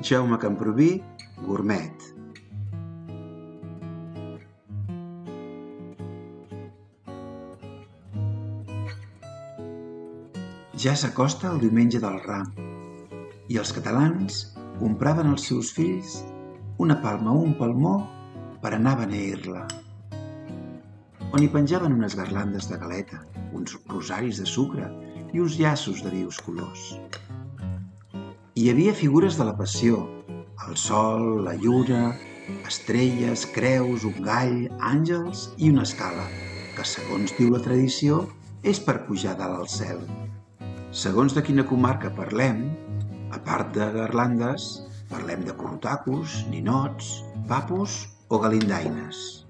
Jaume Camproví, Gourmet. Ja s'acosta el diumenge del Ram i els catalans compraven als seus fills una palma o un palmó per anar a beneir-la, on hi penjaven unes garlandes de galeta, uns rosaris de sucre i uns llaços de vius colors. Hi havia figures de la Passió, el sol, la lluna, estrelles, creus, un gall, àngels i una escala, que segons diu la tradició és per pujar dalt al cel. Segons de quina comarca parlem, a part de garlandes, parlem de corrotacos, ninots, papos o galindaines.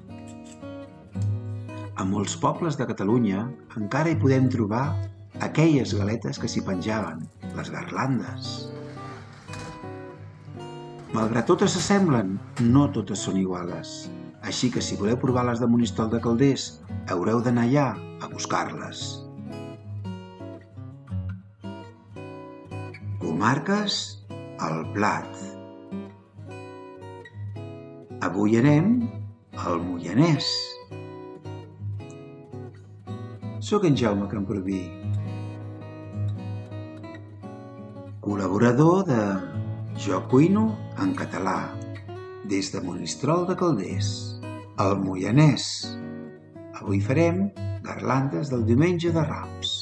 A molts pobles de Catalunya encara hi podem trobar aquelles galetes que s'hi penjaven, les garlandes. Malgrat totes s'assemblen, no totes són iguales. Així que si voleu provar les de Monistrol de Calders, haureu d'anar allà a buscar-les. Comarques al plat. Avui anem al Moianès. Soc en Jaume Camproví, col·laborador de Jo Cuino en català, des de Monistrol de Calders, al Moianès. Avui farem garlandes del diumenge de Rams.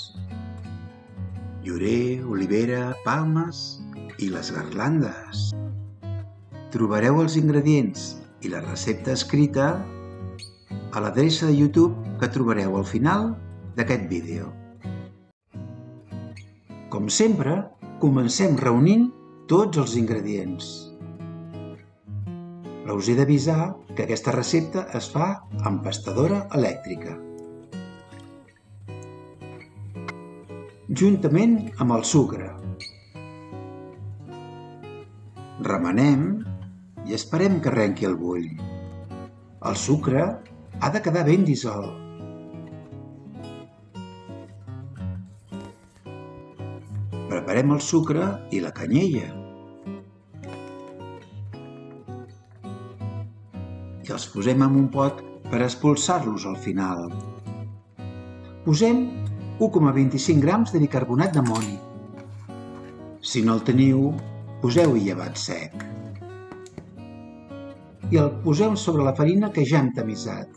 Llorer, olivera, palmes i les garlandes. Trobareu els ingredients i la recepta escrita a l'adreça de YouTube que trobareu al final d'aquest vídeo. Com sempre, comencem reunint tots els ingredients. Però us he d'avisar que aquesta recepta es fa amb pastadora elèctrica, juntament amb el sucre. Remenem i esperem que arrenqui el bull. El sucre ha de quedar ben dissolt. Preparem el sucre i la canyella. I els posem en un pot per expulsar-los al final. Posem 1,25 grams de bicarbonat d'amoni. Si no el teniu, poseu-hi llevat sec. I el poseu sobre la farina que ja hem tamisat.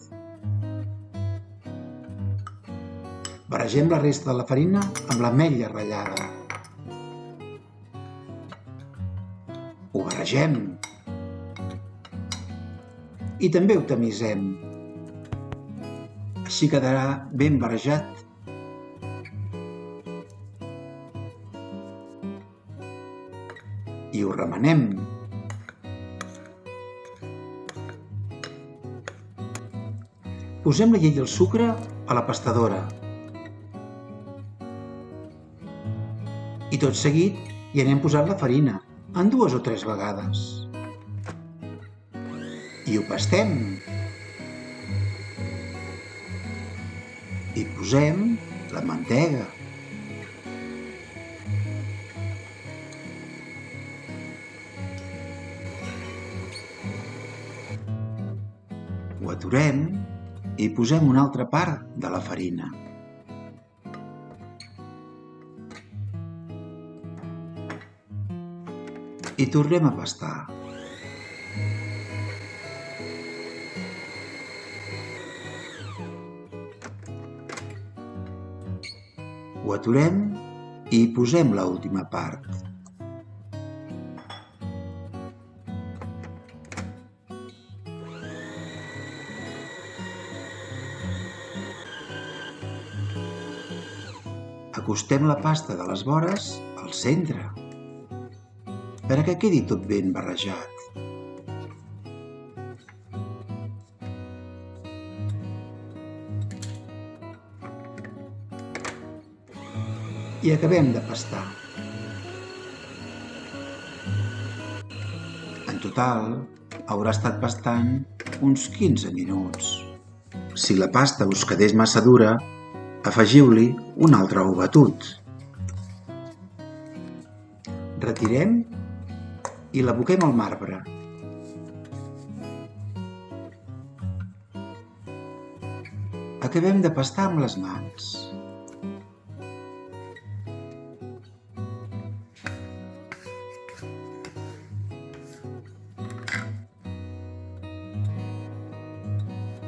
Barregem la resta de la farina amb l'ametlla ratllada. Ho barregem. I també ho tamisem. Així quedarà ben barrejat. I ho remenem. Posem la llet i el sucre a la pastadora. I tot seguit hi anem posant la farina, en 2 o 3 vegades. I ho pastem. I posem la mantega. Ho aturem i posem una altra part de la farina. I tornem a pastar. Ho aturem i hi posem l'última part. Acostem la pasta de les vores al centre, perquè quedi tot ben barrejat. I acabem de pastar. En total, haurà estat pastant uns 15 minuts. Si la pasta us quedés massa dura, afegiu-li un altre ou batut. Retirem i l'aboquem al marbre. Acabem de pastar amb les mans.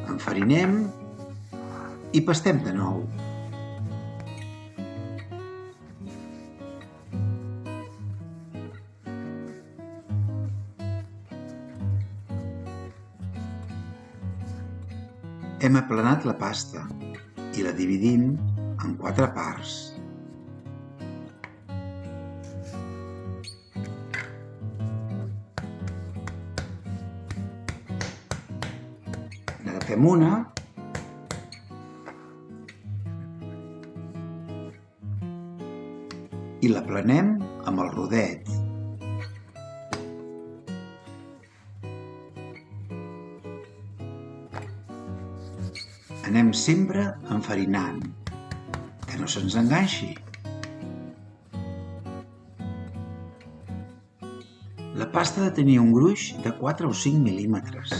Enfarinem i pastem de nou. Hem aplanat la pasta i la dividim en 4 parts. N'agafem una i l'aplanem amb el rodet. Anem sempre enfarinant, que no se'ns enganxi. La pasta ha de tenir un gruix de 4 o 5 mil·límetres.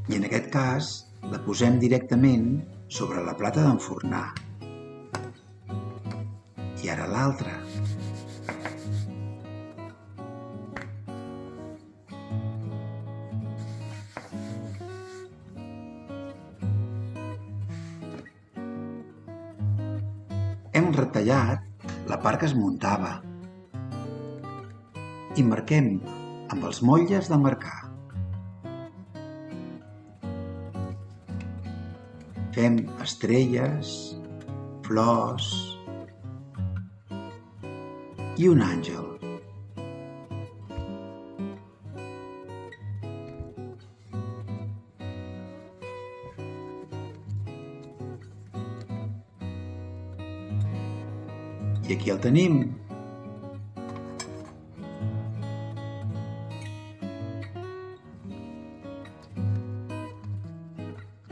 I en aquest cas la posem directament sobre la plata d'enfornar. I ara l'altra. Hem retallat la part que es muntava i marquem amb els motlles de marcar. Fem estrelles, flors i un àngel. I aquí el tenim.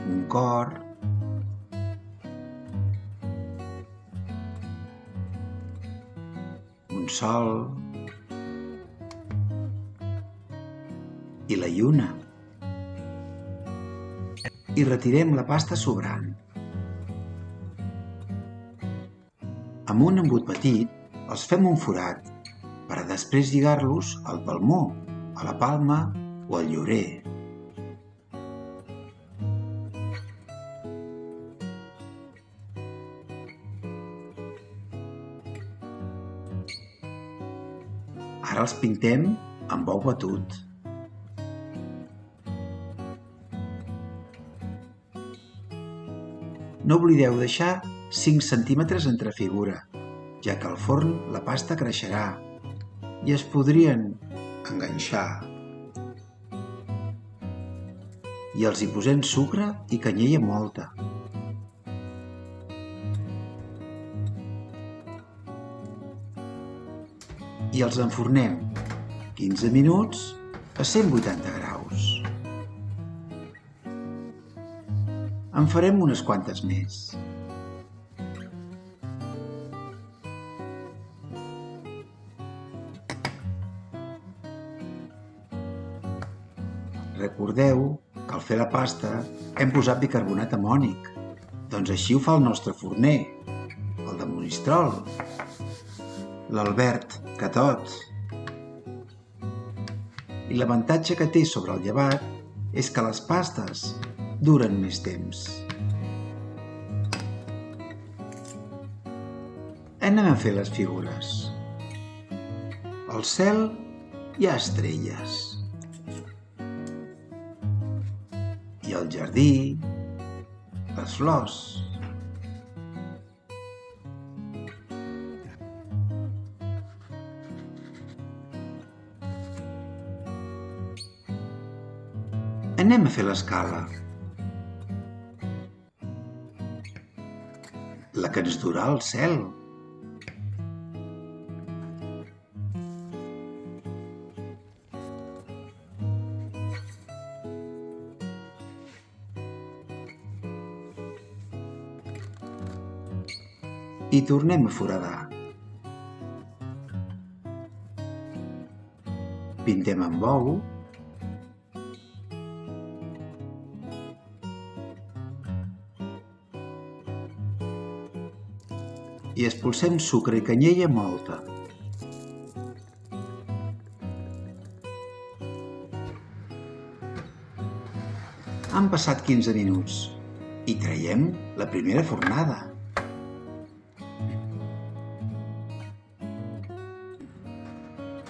Un cor. Un sol. I la lluna. I retirem la pasta sobrant. Amb un embut petit els fem un forat per a després lligar-los al palmó, a la palma o al llorer. Ara els pintem amb ou batut. No oblideu deixar 5 centímetres entre figura, ja que al forn la pasta creixerà i es podrien enganxar. I els hi posem sucre i canyella molta. I els enfornem 15 minuts a 180 graus. En farem unes quantes més. Recordeu que al fer la pasta hem posat bicarbonat amònic, doncs així ho fa el nostre forner, el de Monistrol, l'Albert Catot. I l'avantatge que té sobre el llevat és que les pastes duren més temps. Anem a fer les figures. Al cel hi ha estrelles. I al jardí, les flors. Anem a fer l'escala. La que ens durà al cel. i tornem a foradar. Pintem amb ou i expulsem sucre i canyella mòlta. Han passat 15 minuts i traiem la primera fornada.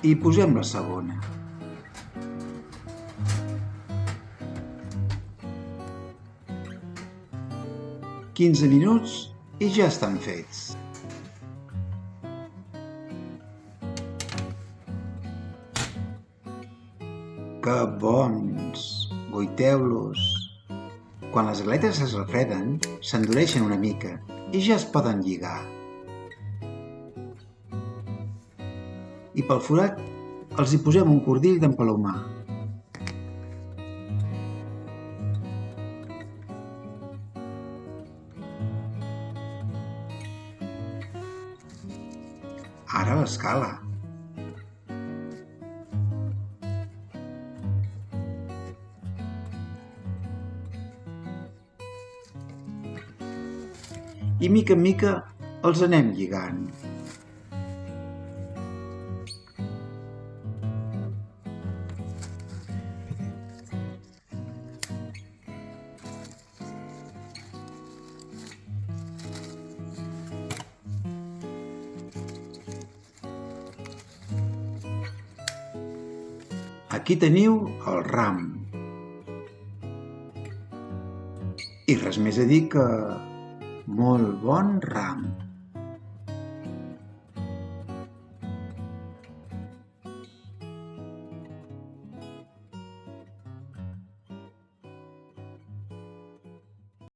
I posem la segona. «15 minuts i ja estan fets». Que bons! Guaiteu-los. Quan les galetes es refreden, s'endureixen una mica i ja es poden lligar. I pel forat els hi posem un cordill d'empalomar. Ara l'escala. I mica en mica els anem lligant. Aquí teniu el ram. I res més a dir que molt bon ram.